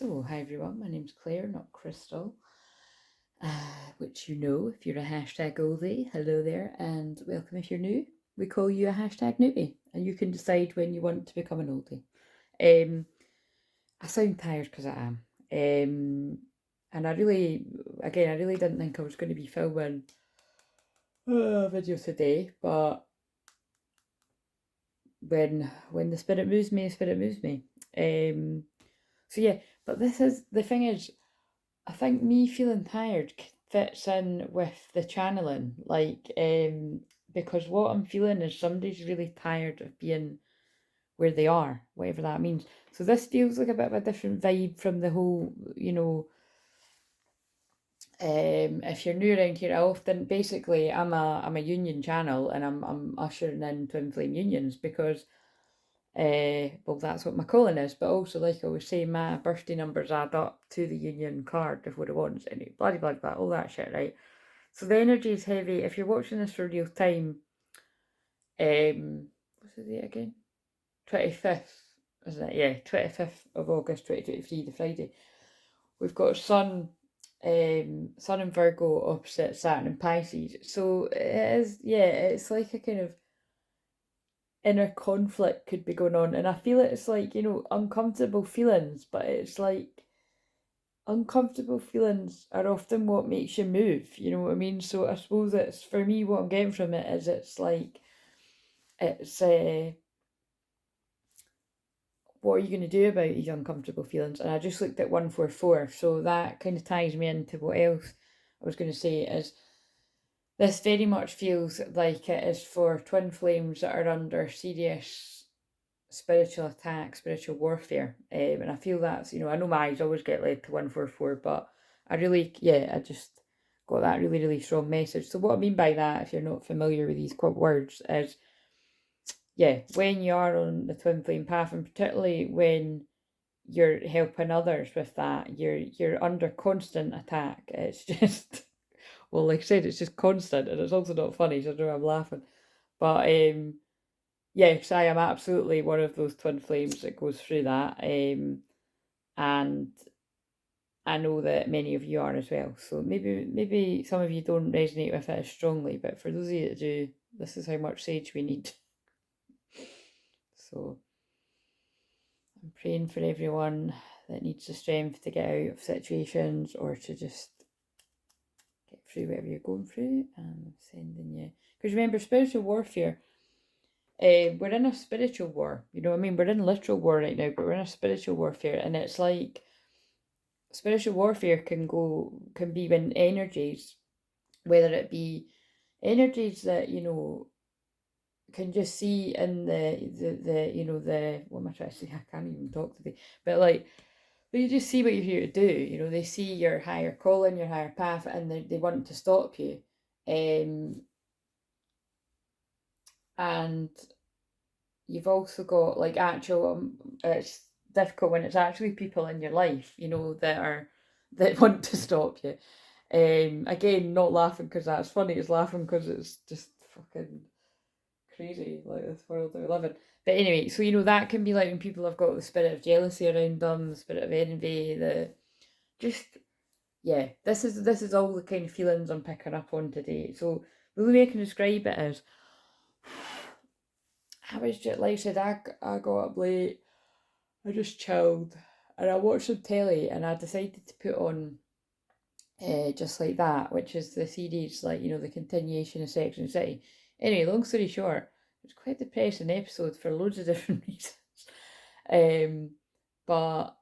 So, hi everyone, my name's Claire, not Crystal, which you know if you're a hashtag oldie. Hello there, and welcome if you're new. We call you a hashtag newbie, and you can decide when you want to become an oldie. I sound tired because I am. And I really didn't think I was going to be filming a video today, but when the spirit moves me, the spirit moves me. So yeah, but the thing is, I think me feeling tired fits in with the channeling, because what I'm feeling is somebody's really tired of being where they are, whatever that means. So this feels like a bit of a different vibe from the whole, if you're new around here, I'm a union channel, and I'm ushering in twin flame unions because well, that's what my calling is, but also, like I was saying, my birthday numbers add up to the union card of what it wants, and blah blah blah, all that shit, right? So the energy is heavy. If you're watching this for real time, what's the date again? 25th, isn't it? Yeah, 25th of August 2023, the Friday. We've got Sun in Virgo opposite Saturn in Pisces. So it is, yeah, it's like a kind of inner conflict could be going on, and I feel it's like, uncomfortable feelings, but it's like uncomfortable feelings are often what makes you move, you know what I mean? So I suppose it's, for me, what I'm getting from it is it's like, it's what are you going to do about these uncomfortable feelings? And I just looked at 144, so that kind of ties me into what else I was going to say is, this very much feels like it is for twin flames that are under serious spiritual attack, spiritual warfare. And I feel that's, I know my eyes always get led to 144, but I just got that really, really strong message. So what I mean by that, if you're not familiar with these words, is, yeah, when you are on the twin flame path, and particularly when you're helping others with that, you're under constant attack. It's just, well, like I said, it's just constant, and it's also not funny, so I know I'm laughing. But yeah, because I am absolutely one of those twin flames that goes through that. And I know that many of you are as well. So maybe some of you don't resonate with it as strongly, but for those of you that do, this is how much sage we need. So I'm praying for everyone that needs the strength to get out of situations or to just get through whatever you're going through. And I'm sending you, because remember, spiritual warfare, we're in a spiritual war, you know what I mean? We're in literal war right now, but we're in a spiritual warfare, and it's like spiritual warfare can be when energies, whether it be energies that can just see in the what am I trying to say? I can't even talk today, but like they just see what you're here to do. They see your higher calling, your higher path, and they want to stop you. And you've also got like actual it's difficult when it's actually people in your life, that want to stop you. Again, not laughing because that's funny, it's laughing because it's just fucking crazy, like this world that we live in. But anyway, so that can be like when people have got the spirit of jealousy around them, the spirit of envy, the just, yeah, this is all the kind of feelings I'm picking up on today. So the way I can describe it is, I was just, like I said, I got up late, I just chilled, and I watched some telly, and I decided to put on Just Like That, which is the series, like, the continuation of Sex and the City. Anyway, long story short, it was quite a depressing episode for loads of different reasons. But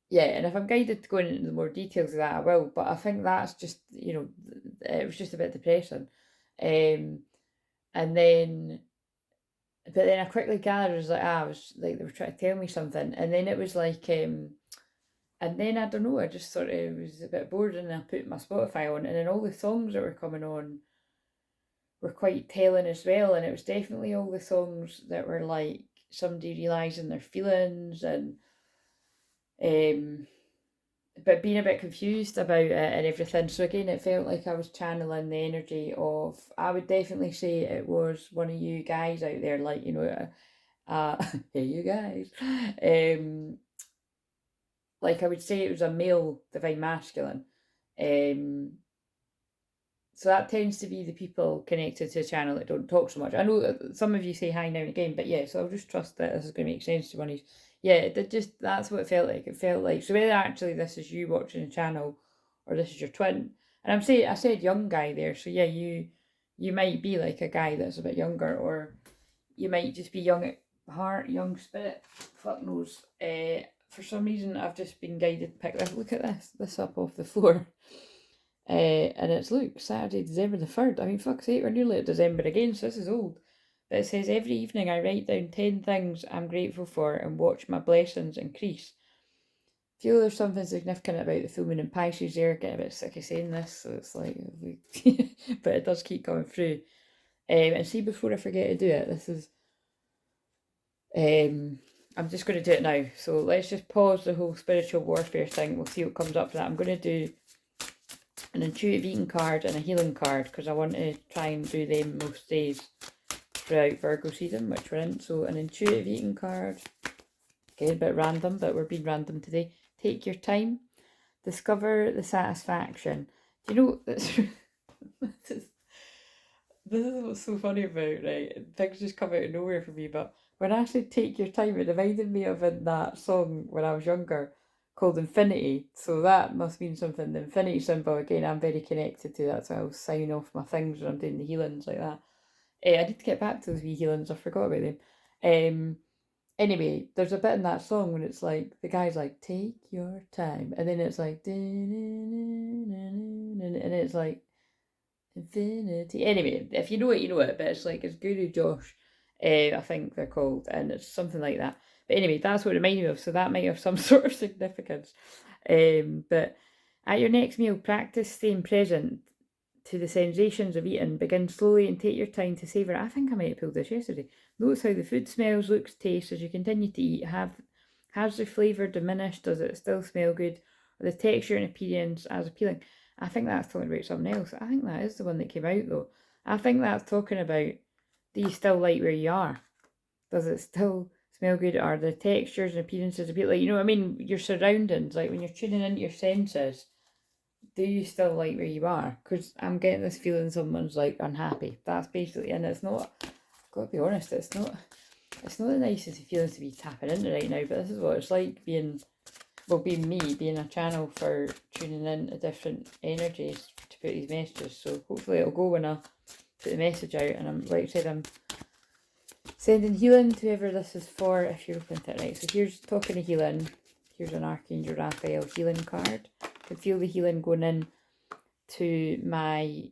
yeah, and if I'm guided to go into the more details of that, I will. But I think that's just, it was just a bit depressing. Um, and then But then I quickly gathered, it was like, I was like, they were trying to tell me something. And then it was like, and then I don't know, I just sort of was a bit bored, and I put my Spotify on, and then all the songs that were coming on were quite telling as well. And it was definitely all the songs that were like somebody realising their feelings, and um but being a bit confused about it and everything. So again, it felt like I was channeling the energy of, I would definitely say it was one of you guys out there, like, hey, you guys. like I would say it was a male divine masculine. So that tends to be the people connected to the channel that don't talk so much. I know that some of you say hi now and again, but yeah, so I'll just trust that this is going to make sense to one of you. Yeah, that's what it felt like. It felt like, so whether actually this is you watching the channel or this is your twin, and I said young guy there, so yeah, you might be like a guy that's a bit younger, or you might just be young at heart, young spirit, fuck knows. For some reason I've just been guided to pick this. Look at this up off the floor. And it's, look, Saturday, December the 3rd. I mean, fuck's sake, we're nearly at December again, so this is old. But it says, every evening I write down 10 things I'm grateful for and watch my blessings increase. Feel there's something significant about the full moon in Pisces there. Getting a bit sick of saying this, so it's like, but it does keep coming through. And see, before I forget to do it, this is, I'm just going to do it now. So let's just pause the whole spiritual warfare thing. We'll see what comes up for that. I'm going to do an intuitive eating card and a healing card, because I want to try and do them most days throughout Virgo season, which we're in. So an intuitive eating card, okay, a bit random, but we're being random today. Take your time, discover the satisfaction. Do you know, this is what's so funny about, right? Things just come out of nowhere for me, but when I said take your time, it reminded me of in that song when I was younger called Infinity. So that must mean something. The infinity symbol, again, I'm very connected to that, so I'll sign off my things when I'm doing the healings like that. I need to get back to those wee healings, I forgot about them. Anyway, there's a bit in that song when it's like, the guy's like, take your time, and then it's like, and it's like, infinity. Anyway, if you know it, you know it, but it's like, it's Guru Josh, I think they're called, and it's something like that. But anyway, that's what it reminded me of, so that might have some sort of significance. But at your next meal, practice staying present to the sensations of eating. Begin slowly and take your time to savour it. I think I might have pulled this yesterday. Notice how the food smells, looks, tastes as you continue to eat. Has the flavour diminished? Does it still smell good? Or the texture and appearance as appealing? I think that's talking about something else. I think that is the one that came out though. I think that's talking about, do you still like where you are? Does it still smell good? Are the textures and appearances appealing? You know what I mean? Your surroundings, like when you're tuning into your senses, do you still like where you are? Because I'm getting this feeling someone's like unhappy. That's basically, and it's not, I've got to be honest, it's not the nicest feeling to be tapping into right now, but this is what it's like being me, being a channel for tuning in to different energies to put these messages. So hopefully it'll go when I put the message out, and I'm, like I said, I'm sending healing to whoever this is for, if you're open to it, right? So here's talking of healing. Here's an Archangel Raphael healing card. I can feel the healing going in to my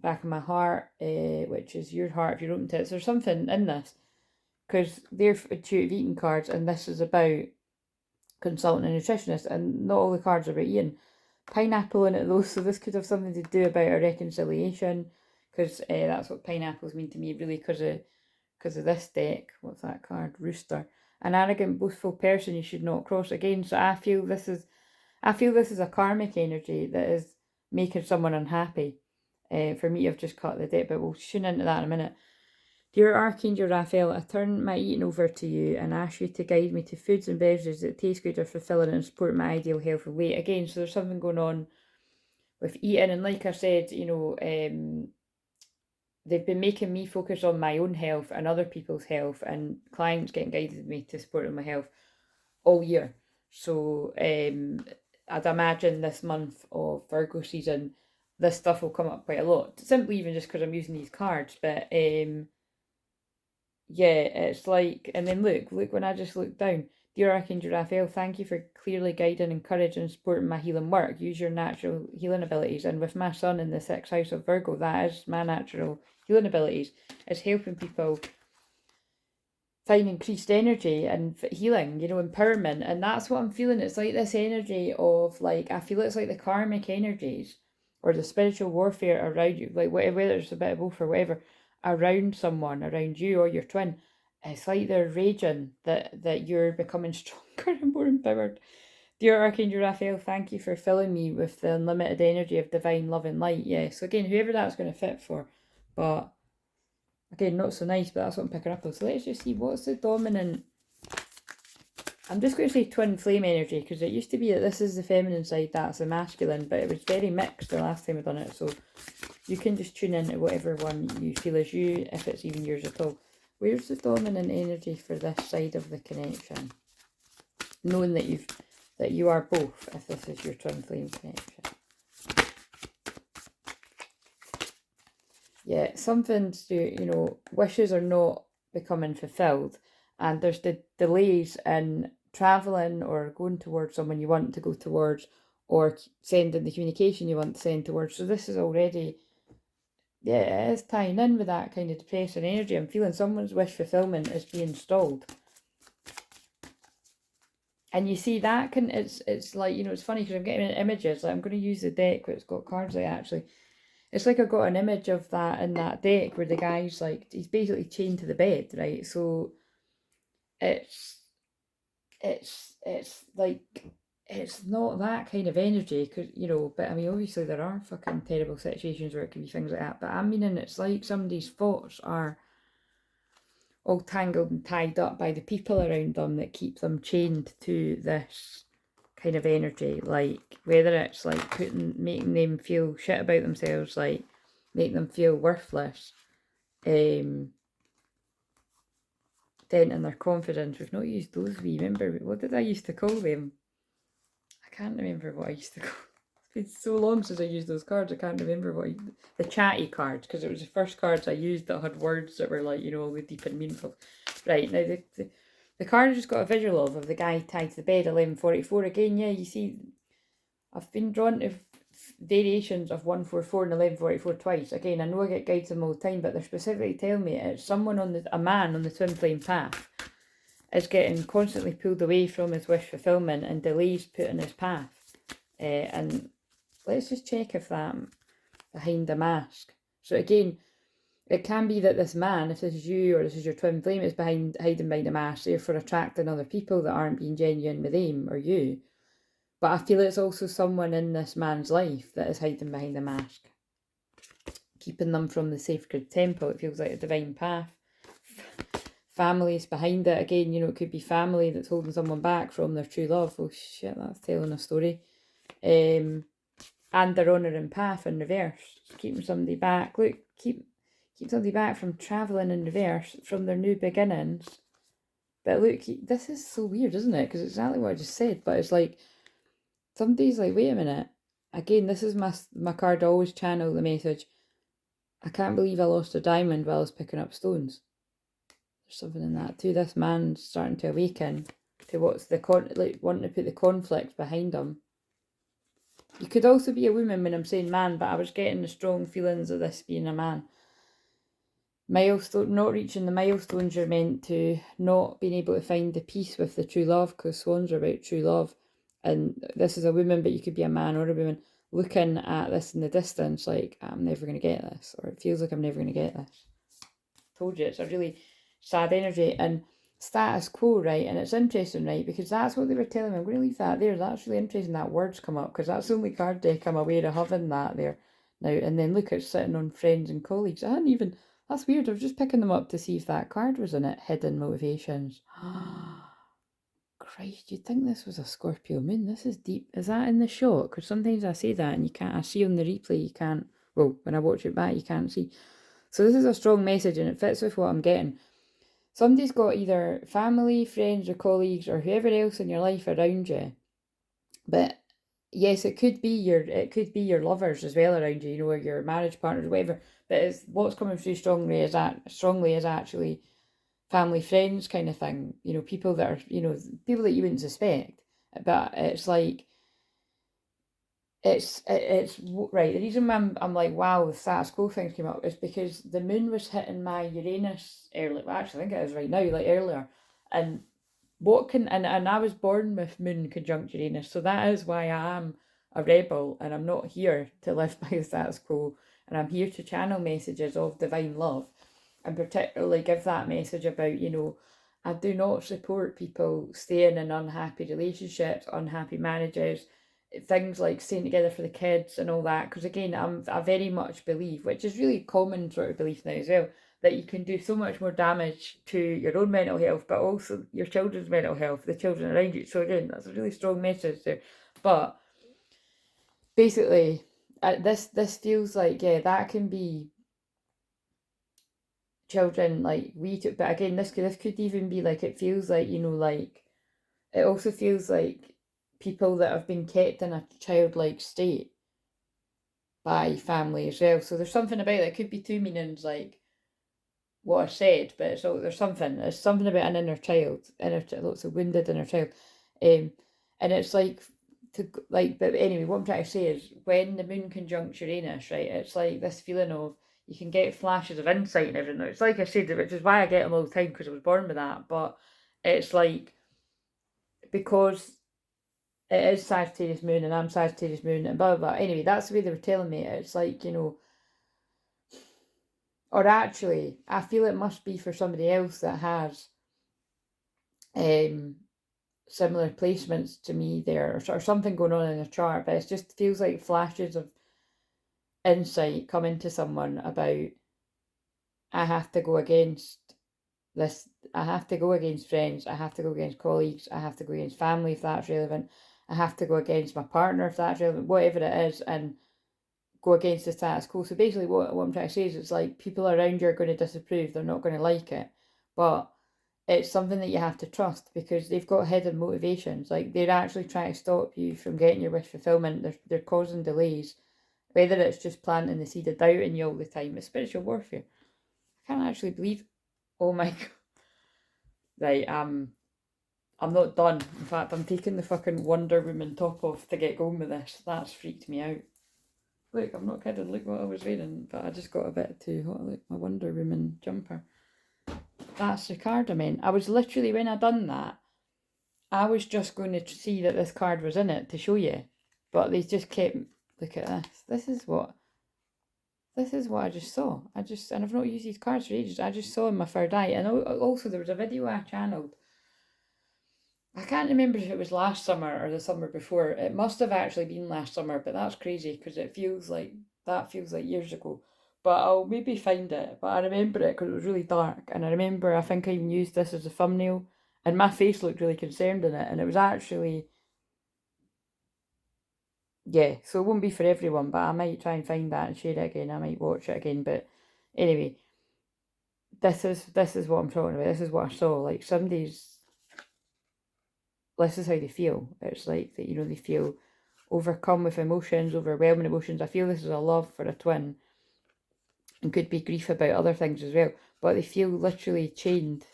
back of my heart, which is your heart if you're open to it. So there's something in this, because they're intuitive eating cards, and this is about consulting a nutritionist, and not all the cards are about eating. Pineapple in it though, so this could have something to do about a reconciliation, because that's what pineapples mean to me, really, because of this deck. What's that card? Rooster. An arrogant, boastful person you should not cross again. So I feel this is a karmic energy that is making someone unhappy. For me, I've just cut the deck, but we'll tune into that in a minute. Dear Archangel Raphael, I turn my eating over to you and ask you to guide me to foods and beverages that taste good, or fulfilling, and support my ideal health and weight. Again, so there's something going on with eating, and like I said, you know, they've been making me focus on my own health and other people's health, and clients getting guided me to support my health all year. So I'd imagine this month of Virgo season, this stuff will come up quite a lot, simply even just because I'm using these cards. But yeah, it's like, and then look when I just look down. Dear Archangel Raphael, thank you for clearly guiding, encouraging, and supporting my healing work. Use your natural healing abilities. And with my sun in the 6th house of Virgo, that is my natural healing abilities. It's helping people find increased energy and healing, you know, empowerment. And that's what I'm feeling. It's like this energy of, like, I feel it's like the karmic energies or the spiritual warfare around you, like whether it's a bit of both or whatever, around someone, around you or your twin. It's like they're raging that you're becoming stronger and more empowered. Dear Archangel Raphael, thank you for filling me with the unlimited energy of divine love and light. Yeah, so again, whoever that's going to fit for. But again, not so nice, but that's what I'm picking up on. So let's just see, what's the dominant I'm just going to say twin flame energy, because it used to be that this is the feminine side, that's the masculine, but it was very mixed the last time I've done it, so you can just tune into whatever one you feel is you, if it's even yours at all. Where's the dominant energy for this side of the connection? Knowing that you are both, if this is your twin flame connection. Yeah, something to, wishes are not becoming fulfilled, and there's the delays in travelling or going towards someone you want to go towards, or sending the communication you want to send towards. So this is already, yeah, it is tying in with that kind of depressing energy. I'm feeling someone's wish fulfillment is being stalled. And you see that it's like, it's funny because I'm getting images. Like, I'm going to use the deck where it's got cards like actually. It's like I've got an image of that in that deck where the guy's like, he's basically chained to the bed, right? So it's like, it's not that kind of energy, because, but I mean, obviously there are fucking terrible situations where it can be things like that, but I'm meaning it's like somebody's thoughts are all tangled and tied up by the people around them that keep them chained to this kind of energy, like whether it's like making them feel shit about themselves, like make them feel worthless, denting their confidence. We've not used those. Remember, what did I used to call them? I can't remember what I used to call. It's been so long since I used those cards, I can't remember what the chatty cards, because it was the first cards I used that had words that were like, all deep and meaningful. Right, now the card I just got a visual of the guy tied to the bed, 1144. Again, yeah, you see, I've been drawn to variations of 144 and 1144 twice. Again, I know I get guides them all the time, but they're specifically telling me it's someone a man on the twin flame path is getting constantly pulled away from his wish fulfillment and delays put in his path. And let's just check if that behind the mask. So again, it can be that this man, if this is you or this is your twin flame, is hiding behind a mask, therefore attracting other people that aren't being genuine with them or you. But I feel it's also someone in this man's life that is hiding behind a mask, keeping them from the sacred temple. It feels like a divine path. Families behind it. Again, it could be family that's holding someone back from their true love. Oh shit, that's telling a story. And their honouring path in reverse, keeping somebody back. Look, keep somebody back from travelling in reverse from their new beginnings. But look, this is so weird, isn't it? Because it's exactly what I just said, but it's like somebody's like, wait a minute. Again, this is my card. I always channel the message. I can't believe I lost a diamond while I was picking up stones. There's something in that too. This man's starting to awaken to what's wanting to put the conflict behind him. You could also be a woman when I'm saying man, but I was getting the strong feelings of this being a man. Milestone, not reaching the milestones you're meant to, not being able to find the peace with the true love, because swans are about true love. And this is a woman, but you could be a man or a woman looking at this in the distance like, I'm never going to get this, or it feels like I'm never going to get this. Told you, it's a really sad energy. And status quo, right? And it's interesting, right? Because that's what they were telling me. I'm going to leave that there. That's really interesting that words come up, because that's the only card deck I'm aware of having that there now. And then look, it's sitting on friends and colleagues. I hadn't even, that's weird. I was just picking them up to see if that card was in it. Hidden motivations. Christ, you'd think this was a Scorpio moon. This is deep. Is that in the shot? Because sometimes I say that and you can't, I see on the replay, you can't, well, when I watch it back, you can't see. So this is a strong message and it fits with what I'm getting. Somebody's got either family, friends or colleagues or whoever else in your life around you. But yes, it could be your lovers as well around you, or your marriage partners, whatever. But it's what's coming through strongly is actually family, friends kind of thing. People that are, people that you wouldn't suspect. But it's like, it's right. The reason I'm like, wow, the status quo things came up is because the moon was hitting my Uranus earlier. Well, actually, I think it is right now, like earlier. And and I was born with moon conjunct Uranus, so that is why I am a rebel, and I'm not here to live by the status quo, and I'm here to channel messages of divine love, and particularly give that message about, I do not support people staying in unhappy relationships, unhappy marriages, things like staying together for the kids and all that, because again, I very much believe, which is really common sort of belief now as well, that you can do so much more damage to your own mental health, but also your children's mental health, the children around you. So again, that's a really strong message there. But basically, this feels like, yeah, that can be children, like we took, but again, this could even be like, it feels like, you know, like, it also feels like people that have been kept in a childlike state by family as well. So there's something about it. It could be two meanings, like what I said, but it's there's something about an inner child, lots of wounded inner child, and it's like but anyway, what I'm trying to say is, when the moon conjuncts Uranus, right, it's like this feeling of, you can get flashes of insight and everything. It's like I said, which is why I get them all the time, because I was born with that. But it's like, because it is Sagittarius moon and I'm Sagittarius moon and blah blah blah. Anyway, that's the way they were telling me. It's like, you know, or actually, I feel it must be for somebody else that has similar placements to me there, or something going on in the chart. But it just feels like flashes of insight coming to someone about, I have to go against this, I have to go against friends, I have to go against colleagues, I have to go against family if that's relevant, I have to go against my partner if that's relevant, whatever it is, and go against the status quo. So basically what I'm trying to say is, it's like people around you are going to disapprove, they're not going to like it, but it's something that you have to trust, because they've got hidden motivations. Like, they're actually trying to stop you from getting your wish fulfillment. They're causing delays, whether it's just planting the seed of doubt in you all the time. It's spiritual warfare. I can't actually believe, oh my god. Right, I'm not done. In fact, I'm taking the fucking Wonder Woman top off to get going with this. That's freaked me out. Look, I'm not kidding. Look what I was wearing, but I just got a bit too hot. Look, my Wonder Woman jumper. That's the card I meant. I was literally, when I done that, I was just going to see that this card was in it to show you, but they just kept, look at this. This is what I just saw. And I've not used these cards for ages. I just saw in my third eye. And also there was a video I channeled. I can't remember if it was last summer or the summer before. It must have actually been last summer, but that's crazy because that feels like years ago. But I'll maybe find it. But I remember it because it was really dark. And I think I even used this as a thumbnail. And my face looked really concerned in it. And it was actually, yeah, so it won't be for everyone, but I might try and find that and share it again. I might watch it again. But anyway, this is what I'm talking about. This is what I saw. Like, this is how they feel. It's like that, you know, they feel overcome with emotions, overwhelming emotions. I feel this is a love for a twin, and could be grief about other things as well. But they feel literally chained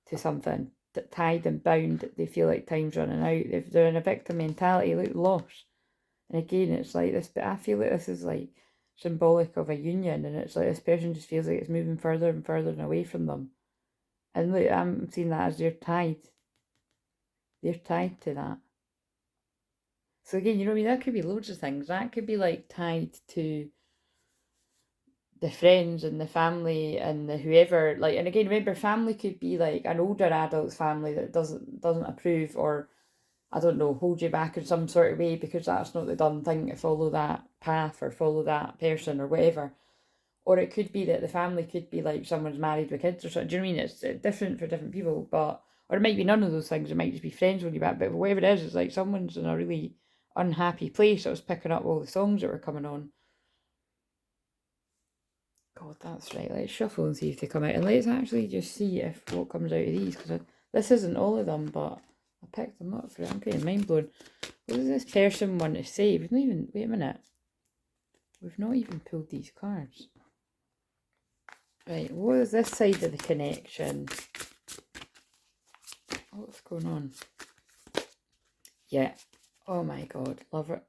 to something, tied and bound. They feel like time's running out. They're in a victim mentality, like loss. And again, it's like this, but I feel like this is like symbolic of a union, and it's like this person just feels like it's moving further and further and away from them. And look, I'm seeing that as they're tied. They're tied to that. So again, you know what I mean? That could be loads of things. That could be like tied to the friends and the family and the whoever. Like, and again, remember, family could be like an older adult's family that doesn't approve, or I don't know, hold you back in some sort of way because that's not the done thing to follow that path or follow that person or whatever. Or it could be that the family could be like someone's married with kids or something. Do you know what I mean? It's different for different people, but, or it might be none of those things. It might just be friends holding you back, but whatever it is, it's like someone's in a really unhappy place. I was picking up all the songs that were coming on. God, that's right. Let's shuffle and see if they come out. And let's actually just see if what comes out of these, because this isn't all of them, but I picked them up for it. I'm getting mind blown. What does this person want to say? We've not even, wait a minute. We've not even pulled these cards. Right, what is this side of the connection? What's going on? Yeah. Oh my god, love it.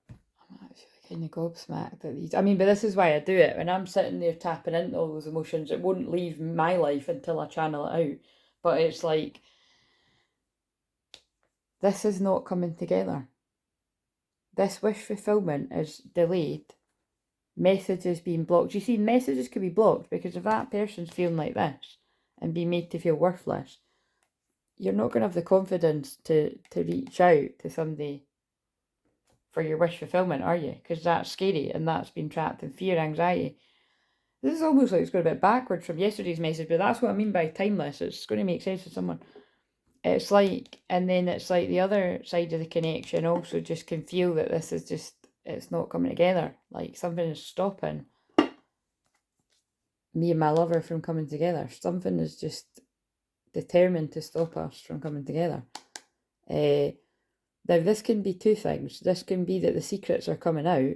I'm actually kind of gobsmacked at these. I mean, but this is why I do it. When I'm sitting there tapping into all those emotions, it won't leave my life until I channel it out. But it's like, this is not coming together. This wish fulfillment is delayed. Messages being blocked. You see, messages could be blocked because if that person's feeling like this and being made to feel worthless, you're not going to have the confidence to reach out to somebody for your wish fulfillment, are you? Because that's scary, and that's been trapped in fear, anxiety. This is almost like it's going a bit backwards from yesterday's message, but that's what I mean by timeless. It's going to make sense to someone. It's like, and then it's like the other side of the connection also just can feel that this is just, it's not coming together. Like something is stopping me and my lover from coming together. Something is just determined to stop us from coming together. Now this can be two things. This can be that the secrets are coming out.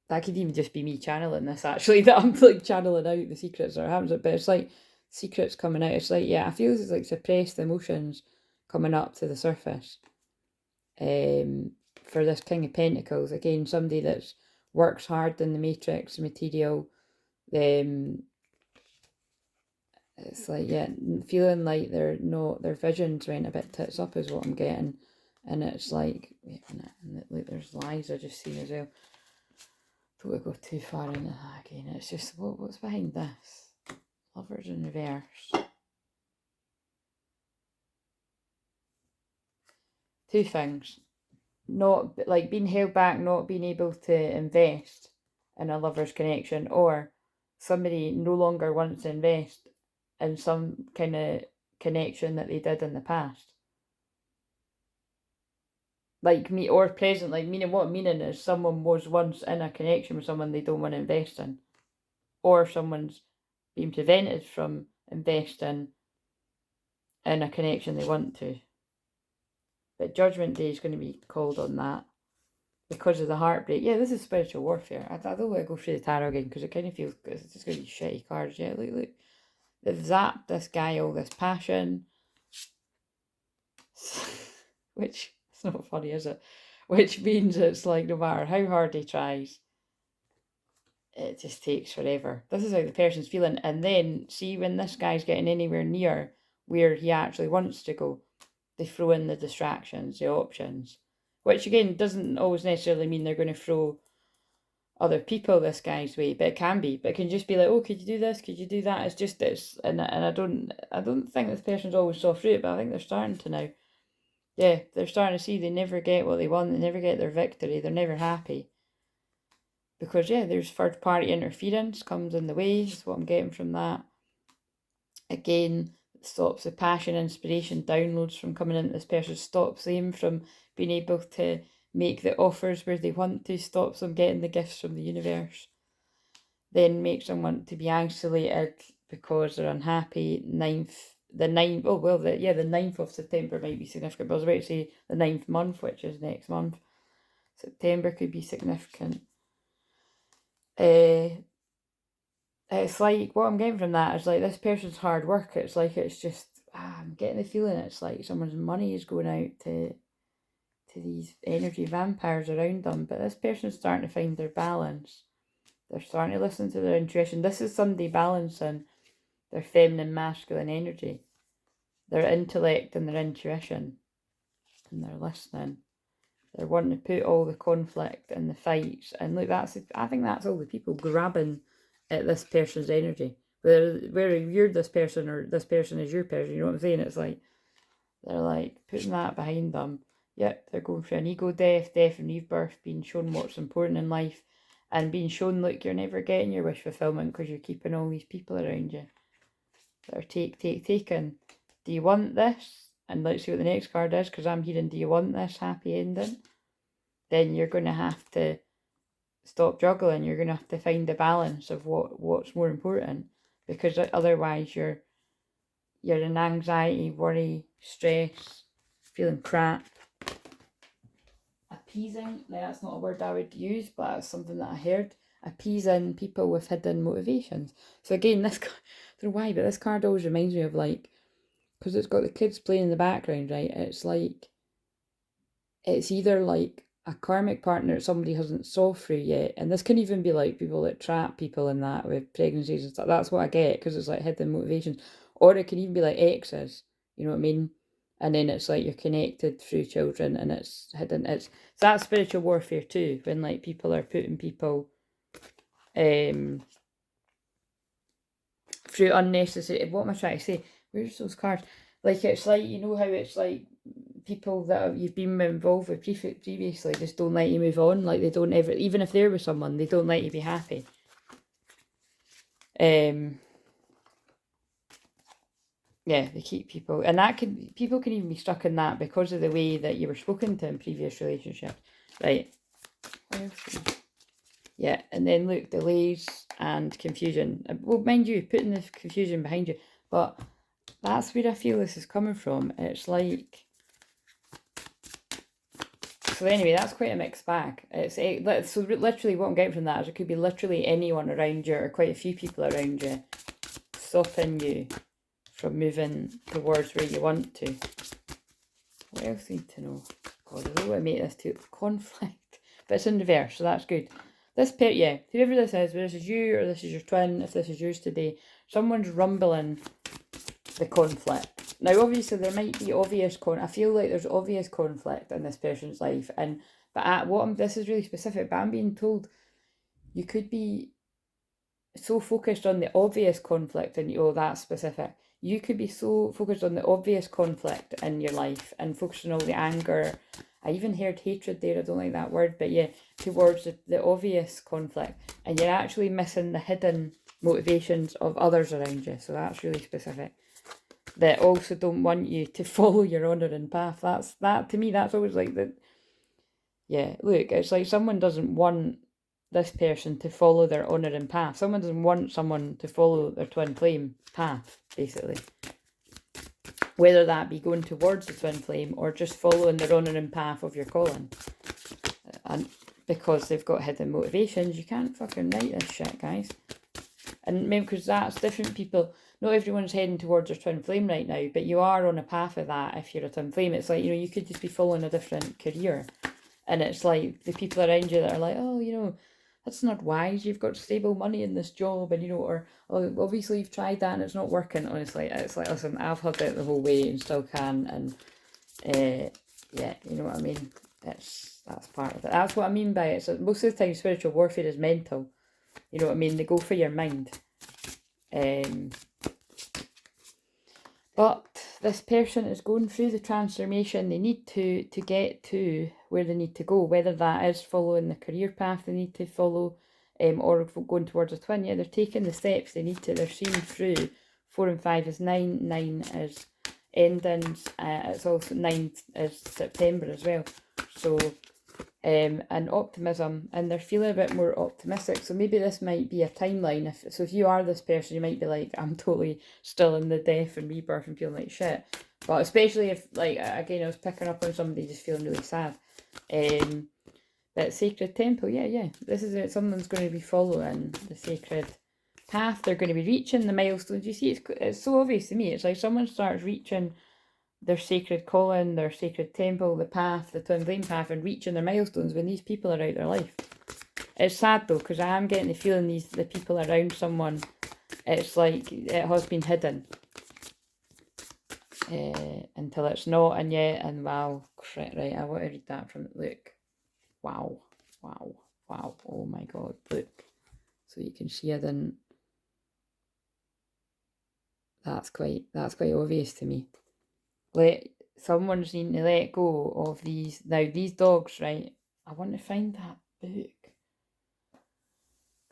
That could even just be me channeling this, actually, that I'm like channeling out the secrets that are happening. But it's like secrets coming out. It's like, yeah, I feel it's like suppressed emotions coming up to the surface. For this King of Pentacles, again, somebody that's works hard in the matrix material. It's like, yeah, feeling like they're not, their visions went a bit tits up is what I'm getting. And it's like, wait a minute, and look, there's lies I just seen as well. Don't we go too far into that again. It's just, what's behind this? Lovers in reverse. Two things. Not, like, being held back, not being able to invest in a lover's connection, or somebody no longer wants to invest in some kind of connection that they did in the past. Like me, or present, like meaning, what meaning is someone was once in a connection with someone they don't want to invest in, or someone's being prevented from investing in a connection they want to. But Judgment Day is going to be called on that because of the heartbreak. Yeah, this is spiritual warfare. I don't want to go through the tarot again because it kind of feels, it's just going to be shitty cards. Yeah, look. They've zapped this guy all this passion. Which, it's not funny, is it? Which means it's like no matter how hard he tries, it just takes forever. This is how the person's feeling. And then, see, when this guy's getting anywhere near where he actually wants to go, they throw in the distractions, the options. Which, again, doesn't always necessarily mean they're going to throw other people this guy's way, but it can be. But it can just be like, oh, could you do this? Could you do that? It's just this. And I don't think this person's always saw through it, but I think they're starting to now. Yeah, they're starting to see they never get what they want. They never get their victory. They're never happy. Because, yeah, there's third-party interference comes in the way. That's what I'm getting from that. Again, it stops the passion, inspiration, downloads from coming into this person. Stops them from being able to make the offers where they want to. Stops them getting the gifts from the universe. Then makes them want to be isolated because they're unhappy. The 9th of September might be significant, but I was about to say the 9th month, which is next month. September could be significant. It's like, what I'm getting from that is like this person's hard work. It's like, it's just, I'm getting the feeling it's like someone's money is going out to these energy vampires around them, but this person's starting to find their balance. They're starting to listen to their intuition. This is somebody balancing their feminine, masculine energy, their intellect and their intuition, and they're listening. They're wanting to put all the conflict and the fights, and look, I think that's all the people grabbing at this person's energy. Whether you're this person or this person is your person, you know what I'm saying? It's like, they're like putting that behind them. Yep, they're going through an ego death and rebirth, being shown what's important in life, and being shown, look, you're never getting your wish fulfillment because you're keeping all these people around you that are taken. Do you want this? And let's see what the next card is, because I'm hearing, do you want this happy ending? Then you're going to have to stop juggling. You're going to have to find the balance of what's more important, because otherwise you're in anxiety, worry, stress, feeling crap. Appeasing, now that's not a word I would use, but it's something that I heard. Appeasing people with hidden motivations. So again, this, I don't know why, but this card always reminds me of, like, because it's got the kids playing in the background, right? It's like, it's either like a karmic partner that somebody hasn't saw through yet, and this can even be like people that trap people in that with pregnancies and stuff. That's what I get, because it's like hidden motivations. Or it can even be like exes, you know what I mean? And then it's like you're connected through children and it's hidden. It's that spiritual warfare too, when like people are putting people through unnecessary, what am I trying to say? Where's those cards? Like, it's like, you know how it's like people that you've been involved with previously just don't let you move on. Like, they don't ever, even if they're with someone, they don't let you be happy. Yeah, they keep people, and people can even be stuck in that because of the way that you were spoken to in previous relationships, right? Yeah, and then look, delays and confusion. Well, mind you, putting the confusion behind you, but that's where I feel this is coming from. It's like, so anyway, that's quite a mixed bag. So literally what I'm getting from that is it could be literally anyone around you or quite a few people around you stopping you from moving towards where you want to. What else do you need to know? God, I don't want to make this too conflict, but it's in reverse, so that's good. This pair, yeah, whoever this is, whether this is you or this is your twin, if this is yours today, someone's rumbling the conflict. Now, obviously, there might be obvious I feel like there's obvious conflict in this person's life, this is really specific, but I'm being told you could be so focused on the obvious conflict and that's specific. You could be so focused on the obvious conflict in your life and focusing on all the anger. I even heard hatred there, I don't like that word, but yeah, towards the obvious conflict. And you're actually missing the hidden motivations of others around you. So that's really specific. That also don't want you to follow your honouring path. That to me, that's always like the, yeah, look, it's like someone doesn't want this person to follow their honouring path. Someone doesn't want someone to follow their twin flame path, basically. Whether that be going towards the twin flame or just following their honouring path of your calling. And because they've got hidden motivations, you can't fucking write this shit, guys. And maybe because that's different people. Not everyone's heading towards their twin flame right now, but you are on a path of that if you're a twin flame. It's like, you could just be following a different career. And it's like the people around you that are like, oh, that's not wise. You've got stable money in this job, and or obviously you've tried that and it's not working. Honestly, it's like, listen, I've had it the whole way and still can, and yeah, you know what I mean. That's part of it. That's what I mean by it. So most of the time, spiritual warfare is mental. You know what I mean? They go for your mind. But this person is going through the transformation they need to get to where they need to go, whether that is following the career path they need to follow, or going towards a twin. Yeah, they're taking the steps they need to. They're seeing through. 4 and 5 is 9. 9 is endings. It's also 9 is September as well. So, and optimism, and they're feeling a bit more optimistic. So maybe this might be a timeline. If you are this person, you might be like, I'm totally still in the death and rebirth and feeling like shit. But especially if, like, again, I was picking up on somebody just feeling really sad. That sacred temple, yeah, this is it. Someone's going to be following the sacred path. They're going to be reaching the milestones. You see, it's so obvious to me. It's like someone starts reaching their sacred calling, their sacred temple, the path, the twin flame path, and reaching their milestones when these people are out their life. It's sad though, because I am getting the feeling the people around someone, it's like it has been hidden until it's not, and yet, and wow, right, I want to read that from, look, wow, oh my god, look, so you can see I didn't, that's quite obvious to me. Someone's needing to let go of these dogs, right? I want to find that book.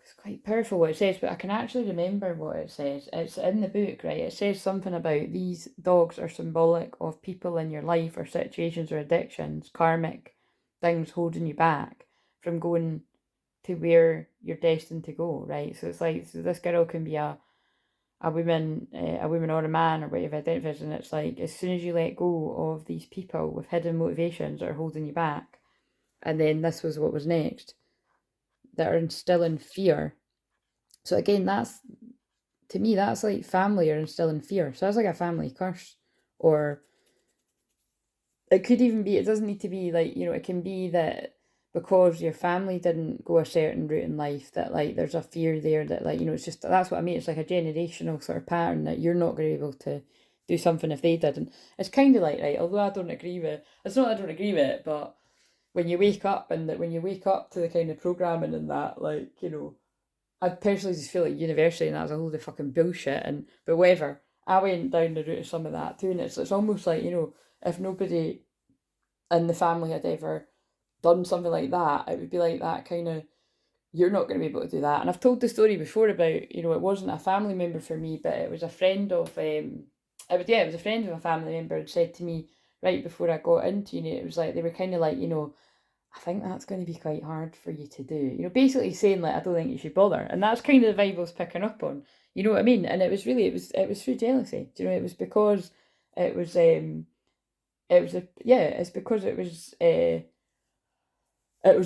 It's quite powerful what it says, but I can actually remember what it says. It's in the book, right? It says something about these dogs are symbolic of people in your life or situations or addictions, karmic things holding you back from going to where you're destined to go, right? So it's like, so this girl can be a woman or a man or whatever identifies, and it's like as soon as you let go of these people with hidden motivations that are holding you back, and then this was what was next, that are instilling fear. So again, that's, to me, that's like family are instilling fear. So that's like a family curse, or it could even be, it doesn't need to be like, it can be that because your family didn't go a certain route in life, that like there's a fear there that, like, it's just, that's what I mean. It's like a generational sort of pattern that you're not going to be able to do something if they didn't. It's kind of like, right, although I don't agree with it, it's not that I don't agree with it, but when you wake up to the kind of programming and that, like, I personally just feel like university and that's a load of fucking bullshit, but whatever. I went down the route of some of that too, and it's almost like, if nobody in the family had ever done something like that, it would be like that kind of you're not going to be able to do that. And I've told the story before about, you know, it wasn't a family member for me, but it was a friend of, it was a friend of a family member had said to me right before I got into uni, it was like, they were kind of like, you know, I think that's going to be quite hard for you to do. You know, basically saying like, I don't think you should bother. And that's kind of the vibe I was picking up on. You know what I mean? And it was really, it was through jealousy. Do you know, it was because it was, it's because it was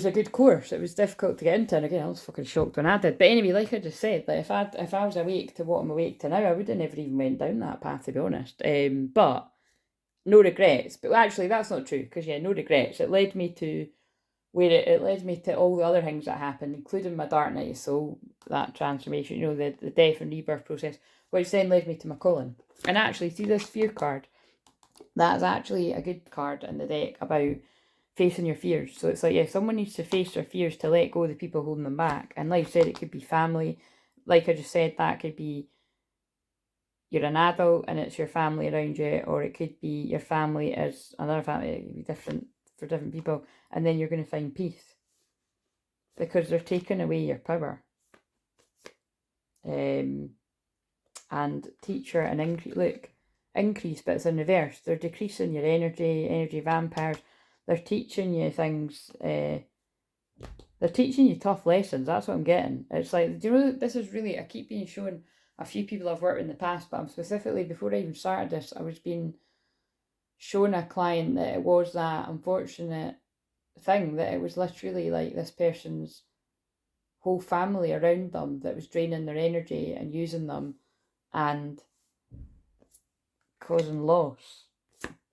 a good course. It was difficult to get into, and again, I was fucking shocked when I did. But anyway, like I just said, like if I was awake to what I'm awake to now, I would have never even went down that path, to be honest. But no regrets. But actually, that's not true, because yeah, no regrets. It led me to it led me to all the other things that happened, including my dark night of soul, that transformation, you know, the death and rebirth process, which then led me to my calling. And actually, see this fear card, that's actually a good card in the deck about facing your fears. So it's like, yeah, someone needs to face their fears to let go of the people holding them back. And like I said, it could be family. Like I just said, that could be you're an adult and it's your family around you, or it could be your family is another family. It could be different for different people. And then you're going to find peace because they're taking away your power. And teacher and increase, but it's in reverse. They're decreasing your energy vampires. They're teaching you things, they're teaching you tough lessons. That's what I'm getting. It's like, do you know, this is really, I keep being shown a few people I've worked with in the past, but I'm specifically, before I even started this, I was being shown a client that it was that unfortunate thing, that it was literally like this person's whole family around them that was draining their energy and using them and causing loss.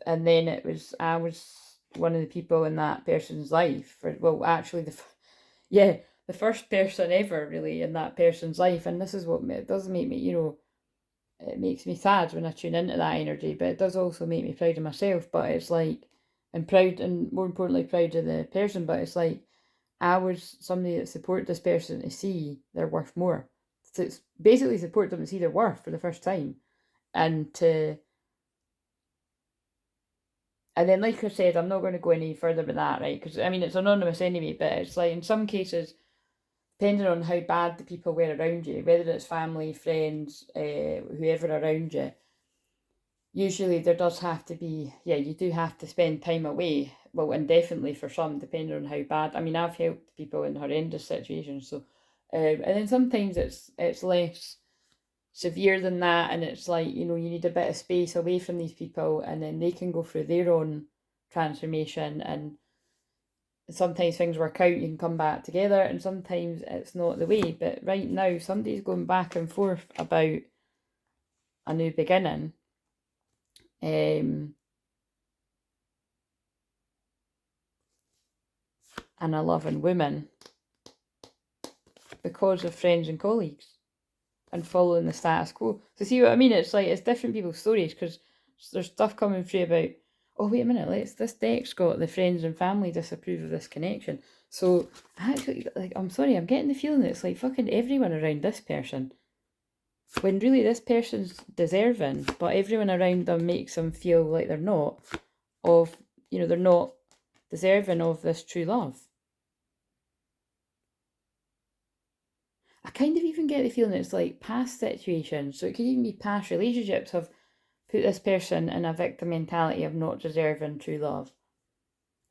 And then I was one of the people in that person's life, the first person ever really in that person's life. And this is what it does make me, you know, it makes me sad when I tune into that energy, but it does also make me proud of myself. But it's like, I'm proud, and more importantly proud of the person, but it's like I was somebody that supported this person to see their worth more. So it's basically support them to see their worth for the first time. And then, like I said, I'm not going to go any further with that, right? Because, I mean, it's anonymous anyway, but it's like, in some cases, depending on how bad the people were around you, whether it's family, friends, whoever around you, usually there does have to be, you do have to spend time away, well, indefinitely for some, depending on how bad. I mean, I've helped people in horrendous situations, so, and then sometimes it's less severe than that, and it's like, you know, you need a bit of space away from these people, and then they can go through their own transformation, and sometimes things work out, you can come back together, and sometimes it's not the way. But right now, somebody's going back and forth about a new beginning, and a loving woman, because of friends and colleagues and following the status quo. So see what I mean? It's like, it's different people's stories, because there's stuff coming through about, oh wait a minute, this deck's got the friends and family disapprove of this connection. So actually, like, I'm sorry, I'm getting the feeling that it's like fucking everyone around this person, when really this person's deserving, but everyone around them makes them feel like they're not they're not deserving of this true love. I kind of even get the feeling it's like past situations, so it could even be past relationships have put this person in a victim mentality of not deserving true love.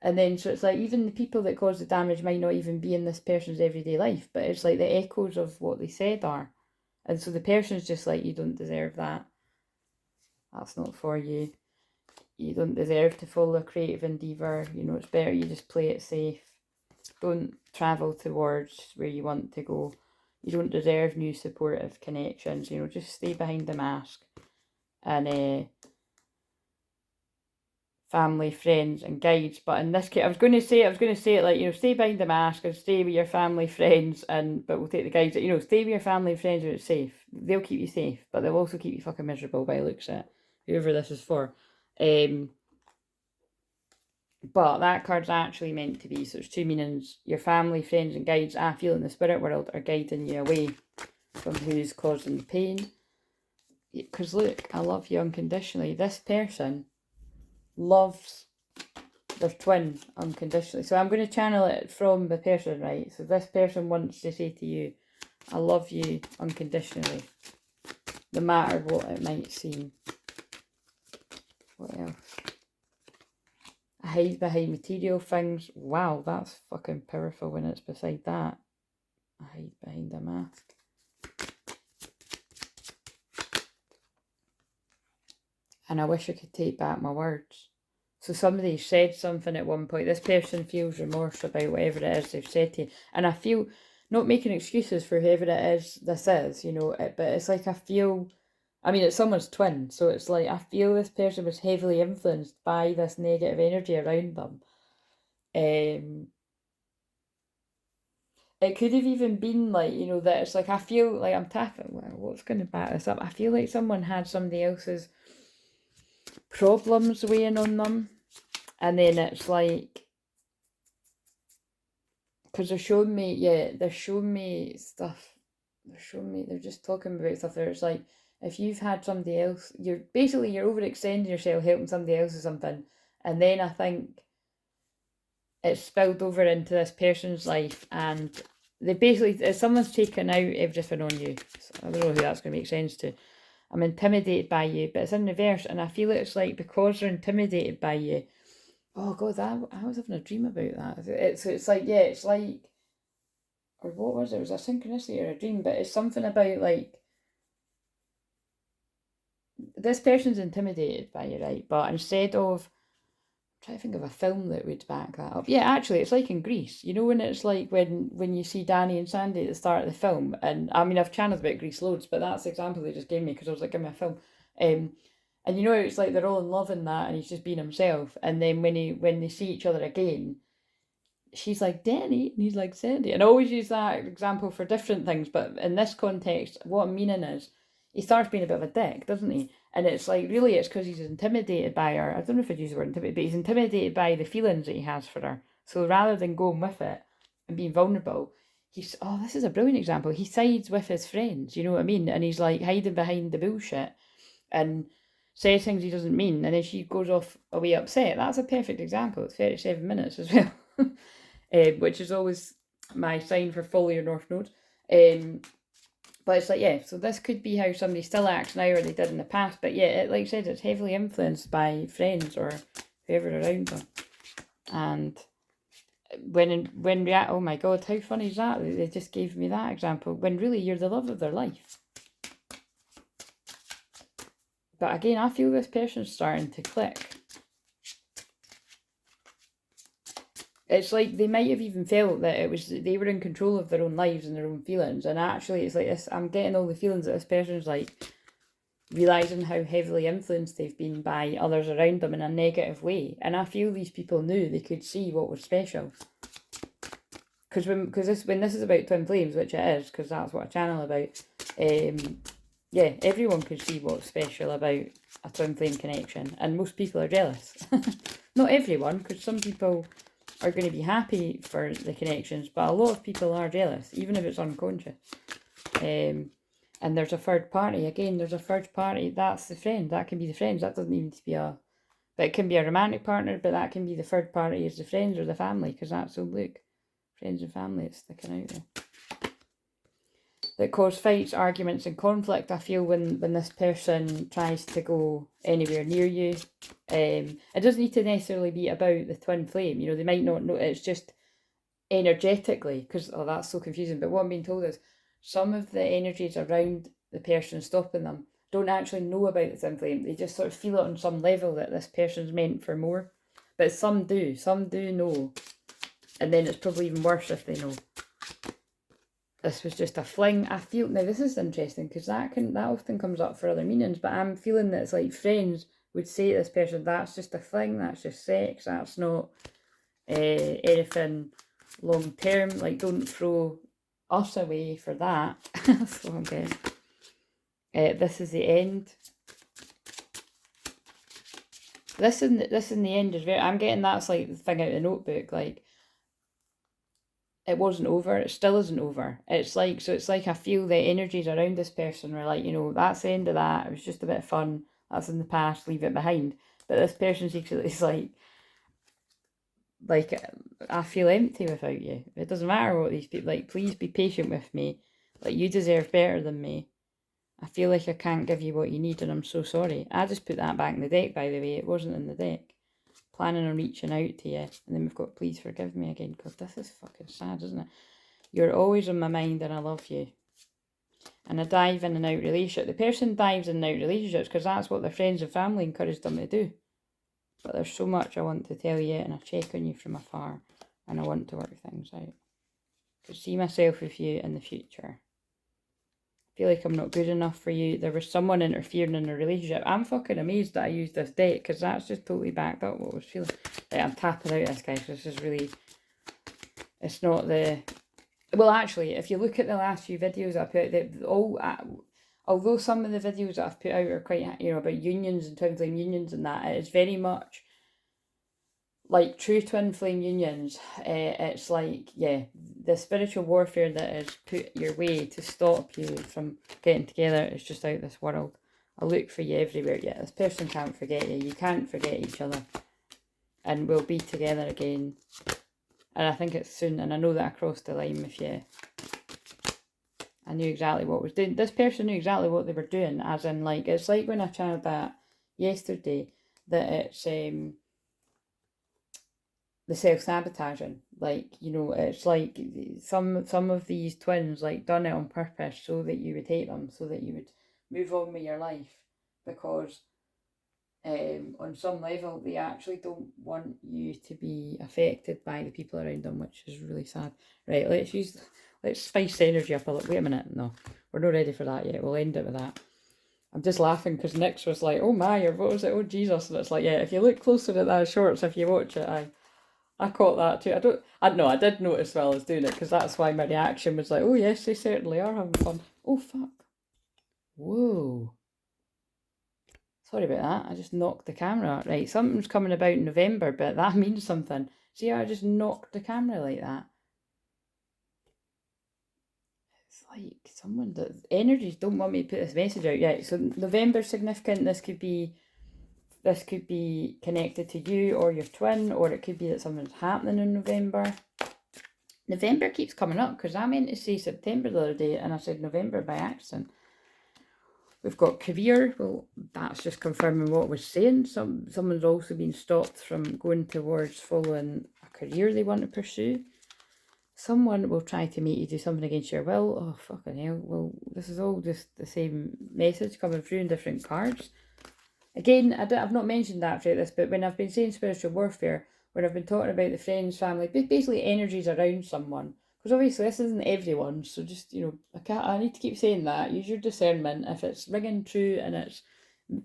And then, so it's like, even the people that cause the damage might not even be in this person's everyday life, but it's like the echoes of what they said are. And so the person's just like, you don't deserve that. That's not for you. You don't deserve to follow a creative endeavour. You know, it's better you just play it safe. Don't travel towards where you want to go. You don't deserve new supportive connections. You know, just stay behind the mask. And family, friends, and guides. But in this case, I was going to say it like, you know, stay behind the mask and stay with your family, friends, but we'll take the guides. You know, stay with your family and friends where it's safe. They'll keep you safe, but they'll also keep you fucking miserable by the looks at it, whoever this is for. But that card's actually meant to be, so there's two meanings. Your family, friends, and guides, I feel, in the spirit world, are guiding you away from who's causing the pain. Because look, I love you unconditionally. This person loves their twin unconditionally. So I'm going to channel it from the person, right? So this person wants to say to you, I love you unconditionally, no matter what it might seem. What else? I hide behind material things. Wow, that's fucking powerful when it's beside that. I hide behind a mask. And I wish I could take back my words. So somebody said something at one point. This person feels remorse about whatever it is they've said to you. And I feel, not making excuses for whoever it is this is, you know, but it's like I feel, I mean, it's someone's twin. So it's like I feel this person was heavily influenced by this negative energy around them. It could have even been like, you know, that it's like I feel like I'm tapping, well, what's going to back this up? I feel like someone had somebody else's problems weighing on them, and then it's like, because they're showing me, they're showing me stuff, they're just talking about stuff there. It's like, if you've had somebody else, you're overextending yourself helping somebody else with something, and then I think it's spilled over into this person's life, and they basically, someone's taken out everything on you. So I don't know who that's going to make sense to. I'm intimidated by you, but it's in reverse, and I feel it's like because they're intimidated by you. Oh God, I was having a dream about that. It's like, it's like, or what was it? It was a synchronicity or a dream, but it's something about like, this person's intimidated by you, right? But instead of, I'm trying to think of a film that would back that up. Yeah, actually, it's like in Greece. You know when it's like when you see Danny and Sandy at the start of the film, and I mean I've channeled about Greece loads, but that's the example they just gave me because I was like, give me a film. And you know it's like they're all in love in that, and he's just being himself. And then when they see each other again, she's like Danny, and he's like Sandy. And I always use that example for different things, but in this context, what I'm meaning is he starts being a bit of a dick, doesn't he? And it's like, really, it's because he's intimidated by her. I don't know if I'd use the word intimidated, but he's intimidated by the feelings that he has for her. So rather than going with it and being vulnerable, this is a brilliant example. He sides with his friends, you know what I mean? And he's like hiding behind the bullshit and says things he doesn't mean. And then she goes off away upset. That's a perfect example. It's 37 minutes as well, which is always my sign for follow your North Node. But it's like, so this could be how somebody still acts now or they did in the past. But like I said, it's heavily influenced by friends or whoever around them. And oh my God, how funny is that? They just gave me that example. When really you're the love of their life. But again, I feel this person's starting to click. It's like they might have even felt that they were in control of their own lives and their own feelings. And actually, it's like this, I'm getting all the feelings that this person's like realising how heavily influenced they've been by others around them in a negative way. And I feel these people knew they could see what was special. Because when this is about twin flames, which it is, because that's what I channel about, everyone could see what's special about a twin flame connection. And most people are jealous. Not everyone, because some people are going to be happy for the connections, but a lot of people are jealous, even if it's unconscious. And there's a third party. Again, there's a third party. That's the friend. That can be the friends. That doesn't need to be but it can be a romantic partner, but that can be the third party as the friends or the family, because that's, look, friends and family, it's sticking out there. That cause fights, arguments, and conflict. I feel when this person tries to go anywhere near you. It doesn't need to necessarily be about the twin flame. You know, they might not know. It's just energetically, because that's so confusing. But what I'm being told is some of the energies around the person stopping them don't actually know about the twin flame. They just sort of feel it on some level that this person's meant for more. But some do. Some do know. And then it's probably even worse if they know. This was just a fling. I feel, now this is interesting because that often comes up for other meanings, but I'm feeling that it's like friends would say to this person, that's just a fling, that's just sex, that's not anything long term, like don't throw us away for that. That's what I'm getting. This is the end. This in the end is very, I'm getting that's like the thing out of the notebook, like it wasn't over, it still isn't over. It's like I feel the energies around this person were like, you know, that's the end of that, it was just a bit of fun, that's in the past, leave it behind. But this person's actually, it's like, like, I feel empty without you. It doesn't matter what these people, like, please be patient with me. Like, you deserve better than me. I feel like I can't give you what you need, and I'm so sorry. I just put that back in the deck, by the way. It wasn't in the deck. Planning on reaching out to you. And then we've got please forgive me again. God, this is fucking sad, isn't it? You're always on my mind and I love you. And I dive in and out relationship. The person dives in and out relationships because that's what their friends and family encourage them to do. But there's so much I want to tell you, and I check on you from afar, and I want to work things out. I could see myself with you in the future. I feel like I'm not good enough for you. There was someone interfering in a relationship. I'm fucking amazed that I used this deck because that's just totally backed up what I was feeling. Like, I'm tapping out this, guys. This is really... It's not the... Well, actually, if you look at the last few videos I put out, although some of the videos that I've put out are quite, you know, about unions and twin flame unions and that, it is very much like true twin flame unions. It's like, yeah, the spiritual warfare that is put your way to stop you from getting together is just out this world. I look for you everywhere. Yeah, this person can't forget you. You can't forget each other. And we'll be together again. And I think it's soon, and I know that I crossed the line with you. I knew exactly what was doing. This person knew exactly what they were doing, as in, like, it's like when I channeled that yesterday, that it's the self-sabotaging. Like, you know, it's like some of these twins, like, done it on purpose so that you would hate them, so that you would move on with your life, because on some level they actually don't want you to be affected by the people around them, which is really sad. Right, let's spice the energy up a little. Wait a minute, no, we're not ready for that yet. We'll end it with that. I'm just laughing because Nyx was like, oh my, or what was it, oh Jesus, and it's like, yeah, if you look closer at that shorts, if you watch it, I caught that too. I did notice while I was doing it, because that's why my reaction was like, oh yes, they certainly are having fun. Oh fuck, whoa. Sorry about that, I just knocked the camera. Right, something's coming about in November, but that means something. See how I just knocked the camera like that? It's like someone that... Energies don't want me to put this message out yet. So November's significant. This could be connected to you or your twin, or it could be that something's happening in November. November keeps coming up, because I meant to say September the other day, and I said November by accident. We've got career. Well, that's just confirming what I was saying. Someone's also been stopped from going towards following a career they want to pursue. Someone will try to make you do something against your will. Oh, fucking hell. Well, this is all just the same message coming through in different cards. Again, I've not mentioned that throughout this, but when I've been saying spiritual warfare, when I've been talking about the friends, family, basically energies around someone, because obviously this isn't everyone, so just, you know, I need to keep saying that. Use your discernment. If it's ringing true and it's,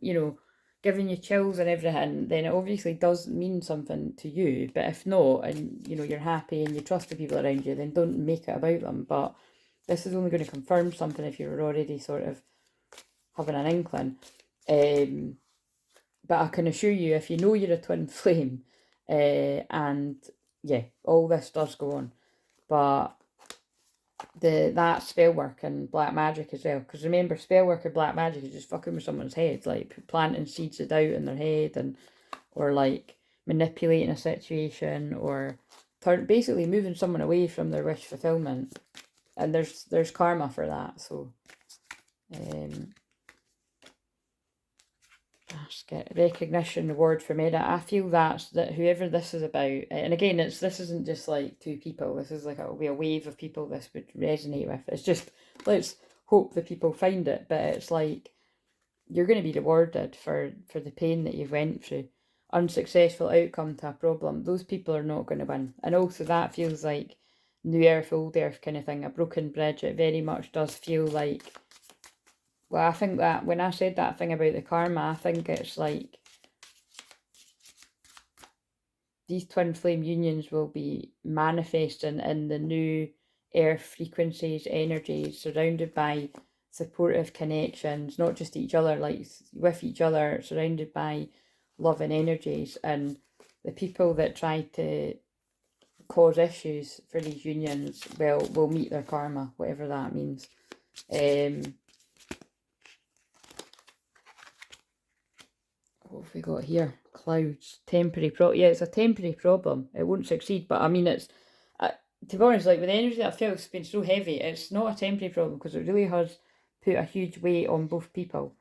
you know, giving you chills and everything, then it obviously does mean something to you. But if not, and, you know, you're happy and you trust the people around you, then don't make it about them. But this is only going to confirm something if you're already sort of having an inkling. But I can assure you, if you know you're a twin flame, and yeah, all this does go on. But that spell work and black magic as well. Because remember, spell work and black magic is just fucking with someone's head, like planting seeds of doubt in their head, and or like manipulating a situation, or basically moving someone away from their wish fulfillment. And there's karma for that. So get recognition, reward for merit. I feel that whoever this is about, and again, this isn't just like two people. This is like it'll be a wave of people this would resonate with. It's just, let's hope the people find it. But it's like you're going to be rewarded for the pain that you've went through. Unsuccessful outcome to a problem. Those people are not going to win. And also that feels like new earth, old earth kind of thing. A broken bridge. It very much does feel like. Well, I think that when I said that thing about the karma, I think it's like these twin flame unions will be manifesting in the new earth frequencies, energies, surrounded by supportive connections, not just each other, like with each other, surrounded by loving energies. And the people that try to cause issues for these unions will meet their karma, whatever that means. What have we got here? clouds, temporary problem. Yeah, it's a temporary problem. It won't succeed, but I mean, it's, to be honest, like with the energy that I feel it's been so heavy, it's not a temporary problem because it really has put a huge weight on both people.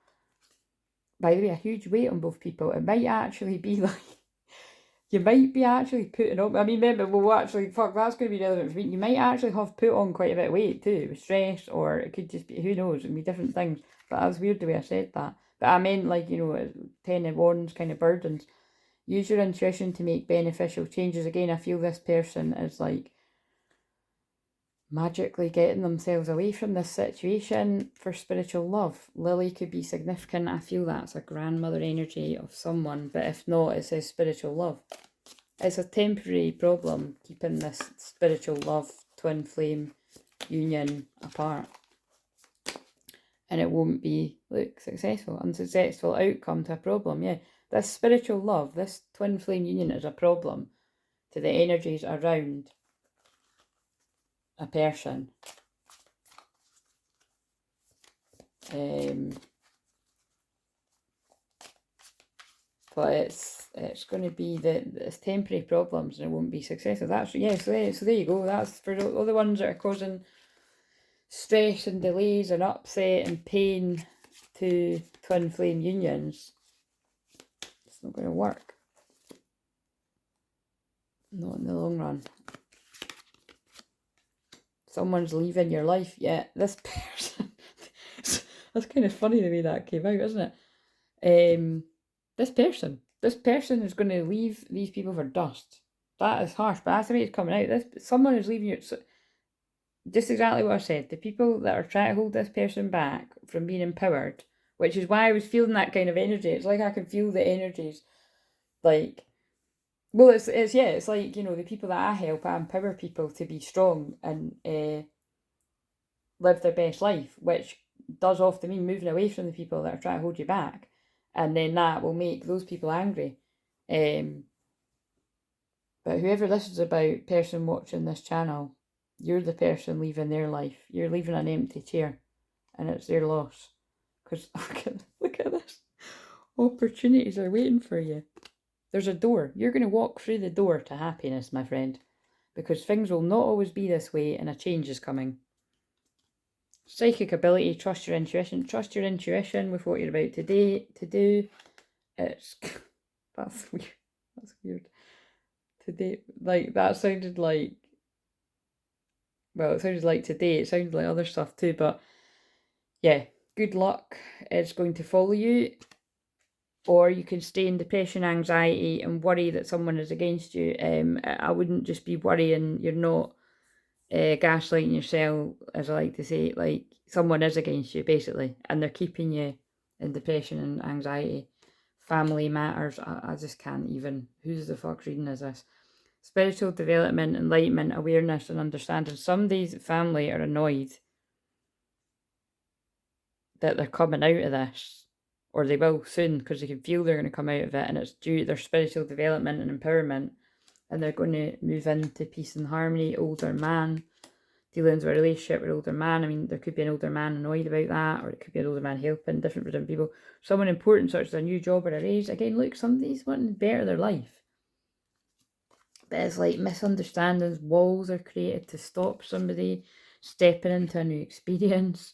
By the way, a huge weight on both people. It might actually be like, you might be actually putting on, I mean, maybe we'll actually, fuck, that's going to be relevant for me. You might actually have put on quite a bit of weight too, with stress, or it could just be, who knows, it can be different things. But that was weird the way I said that. But I meant, like, you know, 10 of wands kind of burdens. Use your intuition to make beneficial changes. Again, I feel this person is like magically getting themselves away from this situation for spiritual love. Lily could be significant. I feel that's a grandmother energy of someone, but if not, it says spiritual love. It's a temporary problem keeping this spiritual love twin flame union apart, and it won't be, look, successful. Unsuccessful outcome to a problem. Yeah, this spiritual love, this twin flame union is a problem to the energies around a person. But it's going to be it's temporary problems and it won't be successful. That's, yeah, so there you go. That's for all the ones that are causing stress and delays and upset and pain to twin flame unions. It's not going to work. Not in the long run. Someone's leaving your life. Yeah, this person. That's kind of funny the way that came out, isn't it? This person is going to leave these people for dust. That is harsh, but that's the way it's coming out. Someone is leaving you. Just exactly what I said. The people that are trying to hold this person back from being empowered, which is why I was feeling that kind of energy. It's like I can feel the energies, like, well, it's like, you know, the people that I help, I empower people to be strong and live their best life, which does often mean moving away from the people that are trying to hold you back, and then that will make those people angry. But whoever this is about, person watching this channel, you're the person leaving their life. You're leaving an empty chair, and it's their loss. Because look at this. Opportunities are waiting for you. There's a door. You're going to walk through the door to happiness, my friend. Because things will not always be this way, and a change is coming. Psychic ability, trust your intuition. Trust your intuition with what you're about to do. It's... That's weird. That's weird. Today, like, that sounded like, well, it sounded like today, it sounded like other stuff too, but yeah, good luck is going to follow you, or you can stay in depression, anxiety, and worry that someone is against you. I wouldn't just be worrying you're not gaslighting yourself, as I like to say, like, someone is against you, basically, and they're keeping you in depression and anxiety. Family matters, I just can't even, who's the fuck's reading is this? Spiritual development, enlightenment, awareness and understanding. Somebody's family are annoyed that they're coming out of this, or they will soon, because they can feel they're going to come out of it, and it's due to their spiritual development and empowerment, and they're going to move into peace and harmony. Older man, dealings with a relationship with an older man. I mean, there could be an older man annoyed about that, or it could be an older man helping, different for different people. Someone important, such as a new job or a raise. Again, look, somebody's wanting to better their life. But it's like misunderstandings, walls are created to stop somebody stepping into a new experience.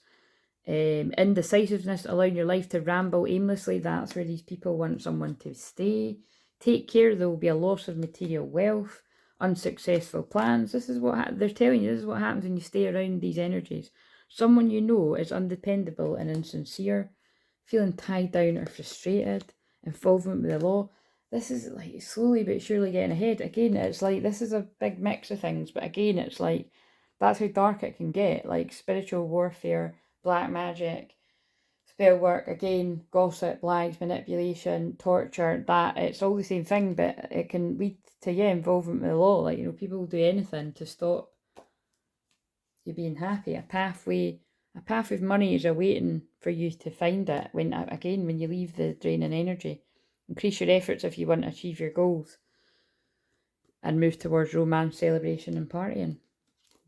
Indecisiveness, allowing your life to ramble aimlessly. That's where these people want someone to stay. Take care, there will be a loss of material wealth. Unsuccessful plans. This is what they're telling you. This is what happens when you stay around these energies. Someone you know is undependable and insincere. Feeling tied down or frustrated. Involvement with the law. This is like slowly but surely getting ahead. Again, it's like this is a big mix of things. But again, it's like that's how dark it can get. Like spiritual warfare, black magic, spell work, again, gossip, lies, manipulation, torture, that, it's all the same thing, but it can lead to, yeah, involvement with the law. Like, you know, people will do anything to stop you being happy. A pathway of money is awaiting for you to find it when you leave the draining energy. Increase your efforts if you want to achieve your goals and move towards romance, celebration and partying.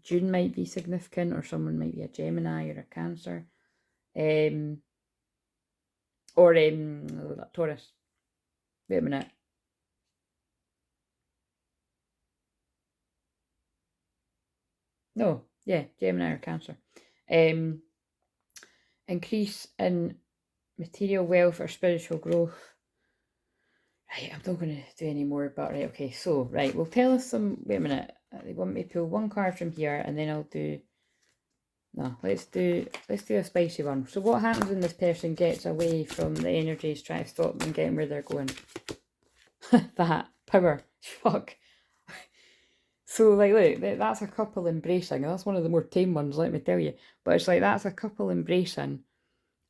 June might be significant, or someone might be a Gemini or a Cancer. Taurus. Wait a minute. No, yeah, Gemini or Cancer. Increase in material wealth or spiritual growth. Right, I'm not going to do any more, but right, okay, so, right, well, tell us some, wait a minute, they want me to pull one card from here, and then I'll do, no, let's do a spicy one. So what happens when this person gets away from the energies trying to stop them getting where they're going? That, power, fuck. So, like, look, that's a couple embracing, that's one of the more tame ones, let me tell you, but it's like, that's a couple embracing,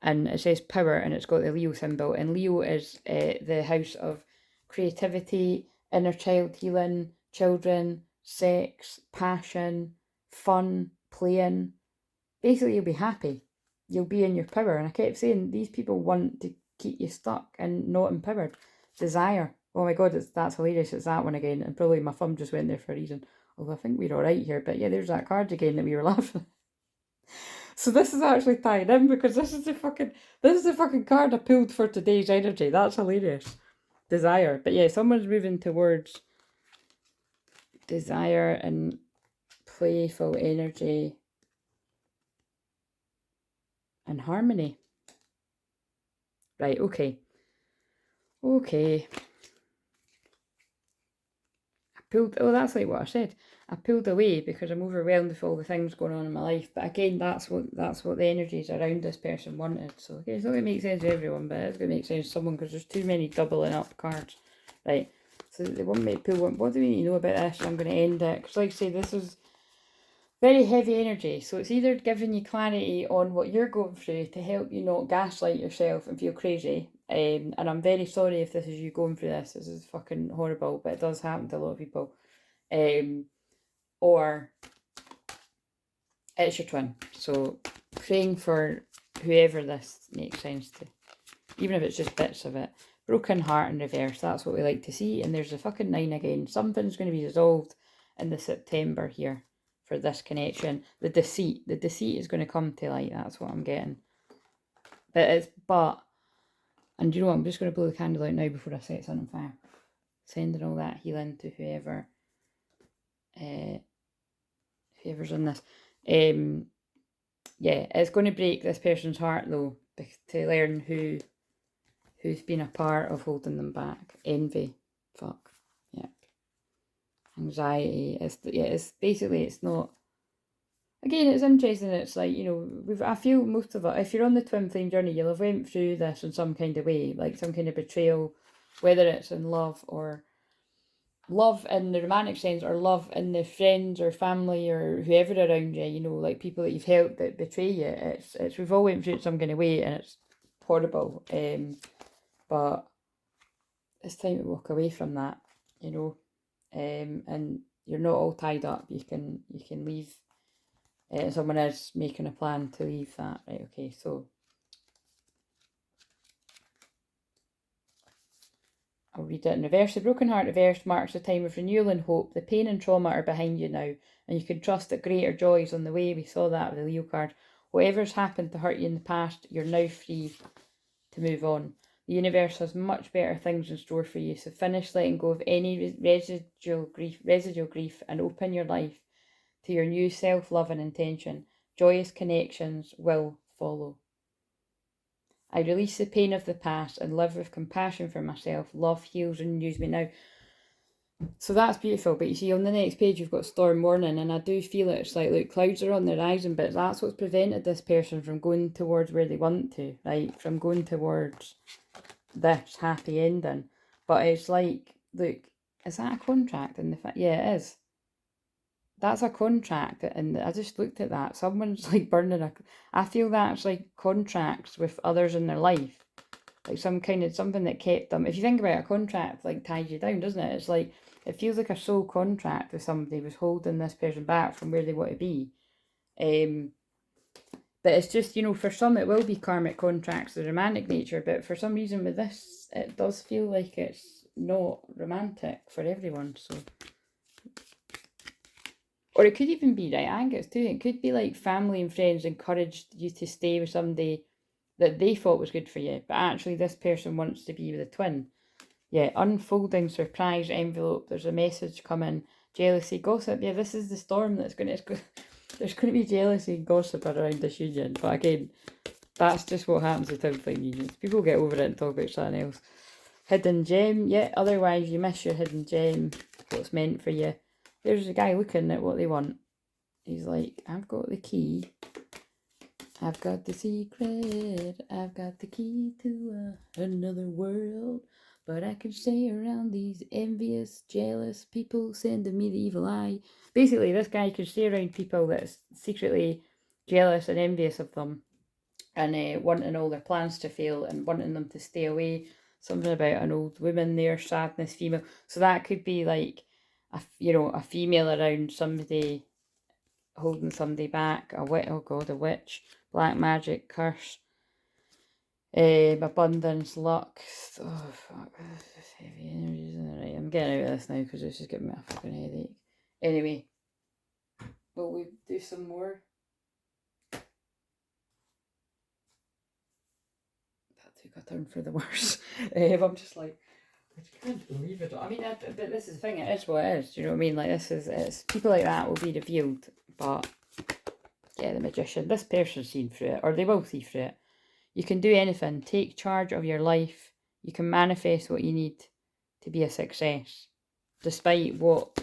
and it says power, and it's got the Leo symbol, and Leo is the house of creativity, inner child healing, children, sex, passion, fun, playing. Basically, you'll be happy. You'll be in your power. And I kept saying, these people want to keep you stuck and not empowered. Desire. Oh my God, that's hilarious. It's that one again. And probably my thumb just went there for a reason. Although I think we're all right here. But yeah, there's that card again that we were laughing. So this is actually tied in because this is the fucking card I pulled for today's energy. That's hilarious. Desire. But yeah, someone's moving towards desire and playful energy and harmony. Right, okay. Okay. I pulled, oh, that's like what I said. I pulled away because I'm overwhelmed with all the things going on in my life. But again, that's what the energies around this person wanted. So okay, it's not going to make sense to everyone, but it's going to make sense to someone because there's too many doubling up cards. Right, so they want me to pull one. What do we need to know about this? I'm going to end it. Because like I say, this is very heavy energy. So it's either giving you clarity on what you're going through to help you not gaslight yourself and feel crazy. And I'm very sorry if this is you going through this. This is fucking horrible, but it does happen to a lot of people. Or it's your twin. So praying for whoever this makes sense to. Even if it's just bits of it. Broken heart in reverse. That's what we like to see. And there's the fucking 9 again. Something's going to be resolved in the September here for this connection. The deceit is going to come to light. That's what I'm getting. And you know what, I'm just going to blow the candle out now before I set something on fire. Sending all that healing to whoever's in this. Yeah, it's going to break this person's heart though, to learn who's been a part of holding them back. Envy. Fuck. Yep. Anxiety. It's basically, it's not. Again, it's interesting. It's like, you know, I feel most of it, if you're on the twin flame journey, you'll have went through this in some kind of way, like some kind of betrayal, whether it's in love or love in the romantic sense or love in the friends or family or whoever around you, you know, like people that you've helped that betray you. It's we've all went through it some kind of way and it's horrible. But it's time to walk away from that, you know. And you're not all tied up. You can leave. Someone is making a plan to leave that. Right, okay, so I'll read it in reverse. The broken heart reversed marks a time of renewal and hope. The pain and trauma are behind you now, and you can trust that greater joy is on the way. We saw that with the Leo card. Whatever's happened to hurt you in the past, you're now free to move on. The universe has much better things in store for you, so finish letting go of any residual grief and open your life to your new self-love and intention. Joyous connections will follow. I release the pain of the past and live with compassion for myself. Love heals and renews me now. So that's beautiful. But you see, on the next page, you've got storm warning, and I do feel it. It's like, look, clouds are on the horizon, but that's what's prevented this person from going towards where they want to, right? From going towards this happy ending. But it's like, look, is that a contract? And yeah, it is. That's a contract, and I just looked at that. Someone's like burning I feel that's like contracts with others in their life, like something that kept them. If you think about it, a contract like ties you down, doesn't it? It's like it feels like a soul contract with somebody was holding this person back from where they want to be. But it's just, you know, for some it will be karmic contracts, the romantic nature. But for some reason with this, it does feel like it's not romantic for everyone. So. Or it could even be, right, I think it's too, it could be like family and friends encouraged you to stay with somebody that they thought was good for you, but actually this person wants to be with a twin. Yeah, unfolding surprise envelope, there's a message coming, jealousy, gossip. Yeah, this is the storm that's going to, There's going to be jealousy and gossip around this union, but again, that's just what happens with twin flame unions. People get over it and talk about something else. Hidden gem, yeah, otherwise you miss your hidden gem, what's meant for you. There's a guy looking at what they want. He's like, I've got the key. I've got the secret. I've got the key to another world. But I can stay around these envious, jealous people sending me the evil eye. Basically, this guy can stay around people that's secretly jealous and envious of them. And wanting all their plans to fail and wanting them to stay away. Something about an old woman there, sadness, female. So that could be like, a female around somebody holding somebody back. A witch, black magic, curse, abundance, luck. Oh, fuck. Heavy energies. Right, I'm getting out of this now because it's just giving me a fucking headache. Anyway, will we do some more? Took a turn for the worse. I'm just like, I just can't believe it. I mean, but this is the thing, it is what it is. Do you know what I mean? Like, it's people like that will be revealed, but yeah, the magician, this person's seen through it, or they will see through it. You can do anything, take charge of your life, you can manifest what you need to be a success, despite what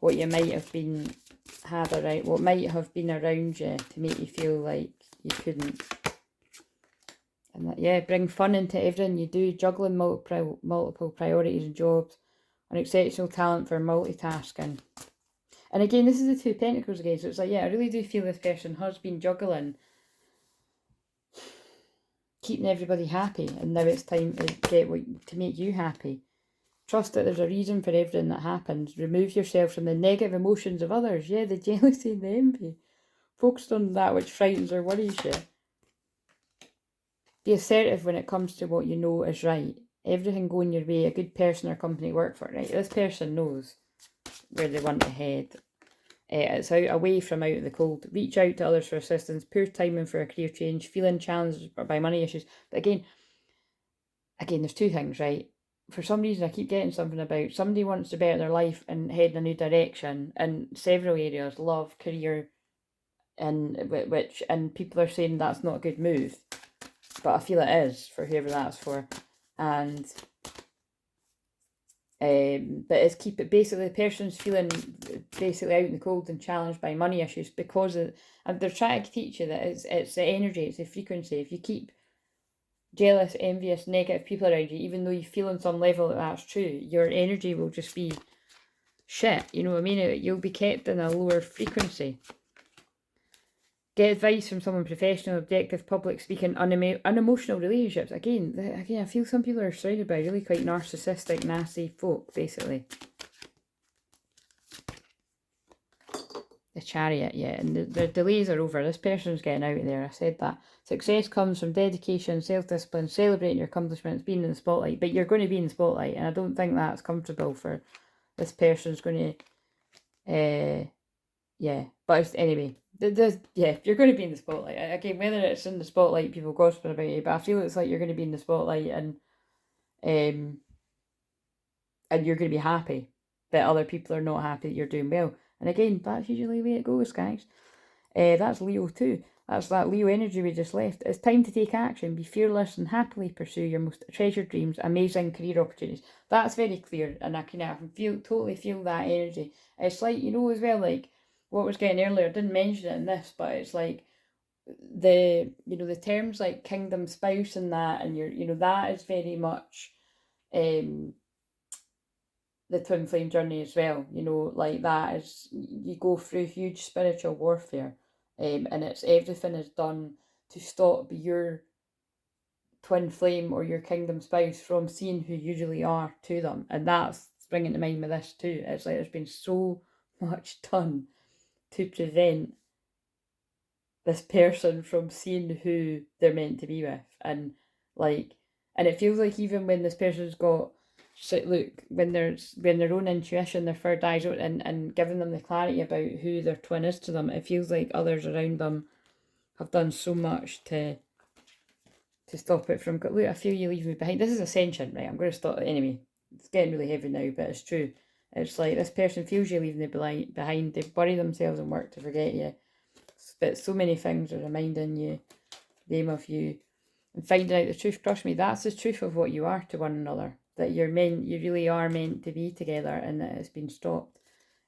you might have had around, what might have been around you to make you feel like you couldn't. And that, yeah, bring fun into everything you do, juggling multiple priorities and jobs, an exceptional talent for multitasking. And again, this is the Two of Pentacles again, so it's like, yeah, I really do feel this person has been juggling, keeping everybody happy, and now it's time to make you happy. Trust that there's a reason for everything that happens. Remove yourself from the negative emotions of others. Yeah, the jealousy and the envy. Focus on that which frightens or worries you. Be assertive when it comes to what you know is right. Everything going your way, a good person or company work for, right? This person knows where they want to head. It's away from out of the cold. Reach out to others for assistance. Poor timing for a career change. Feeling challenged by money issues. But again, there's two things, right? For some reason, I keep getting something about somebody wants to better their life and head in a new direction in several areas, love, career, and people are saying that's not a good move. But I feel it is for whoever that's for. And but it's basically the person's feeling basically out in the cold and challenged by money issues because of, and they're trying to teach you that it's the energy, it's the frequency. If you keep jealous, envious, negative people around you, even though you feel on some level that that's true, your energy will just be shit. You know what I mean? You'll be kept in a lower frequency. Get advice from someone professional, objective, public speaking, unemotional relationships. Again, I feel some people are surrounded by really quite narcissistic, nasty folk, basically. The Chariot, yeah, and the delays are over. This person's getting out of there, I said that. Success comes from dedication, self-discipline, celebrating your accomplishments, being in the spotlight. But you're going to be in the spotlight, and I don't think that's comfortable for this person's going to... yeah, but anyway... you're going to be in the spotlight. Again, whether it's in the spotlight, people gossiping about you, but I feel it's like you're going to be in the spotlight and you're going to be happy that other people are not happy that you're doing well. And again, that's usually the way it goes, guys. That's Leo too. That's that Leo energy we just left. It's time to take action. Be fearless and happily pursue your most treasured dreams, amazing career opportunities. That's very clear, and I can totally feel that energy. It's like, as well, like what I was getting earlier, I didn't mention it in this, but it's like the terms like kingdom spouse and that, and that is very much the twin flame journey as well. Like that is, you go through huge spiritual warfare, and it's everything is done to stop your twin flame or your kingdom spouse from seeing who you really are to them. And that's bringing to mind with this too. It's like there's been so much done to prevent this person from seeing who they're meant to be with. And it feels like even when this person's got, when their own intuition, their third eyes out, and giving them the clarity about who their twin is to them, it feels like others around them have done so much to stop it from, look, I feel you leave me behind. This is Ascension, right? I'm going to stop. Anyway, it's getting really heavy now, but it's true. It's like this person feels you leaving them behind. They bury themselves in work to forget you. But so many things are reminding you, them of you. And finding out the truth, trust me, that's the truth of what you are to one another. That you really are meant to be together, and that it's been stopped.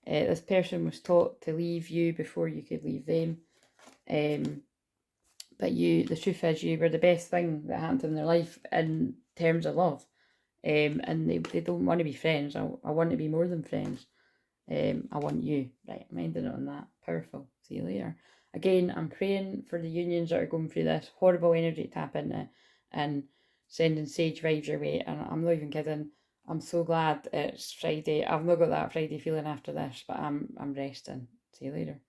This person was taught to leave you before you could leave them. But the truth is, you were the best thing that happened in their life in terms of love. And they don't want to be friends. I want to be more than friends. I want you. Right, I'm ending it on that. Powerful. See you later. Again, I'm praying for the unions that are going through this horrible energy to tap into, and sending sage vibes your way. And I'm not even kidding. I'm so glad it's Friday. I've not got that Friday feeling after this, but I'm resting. See you later.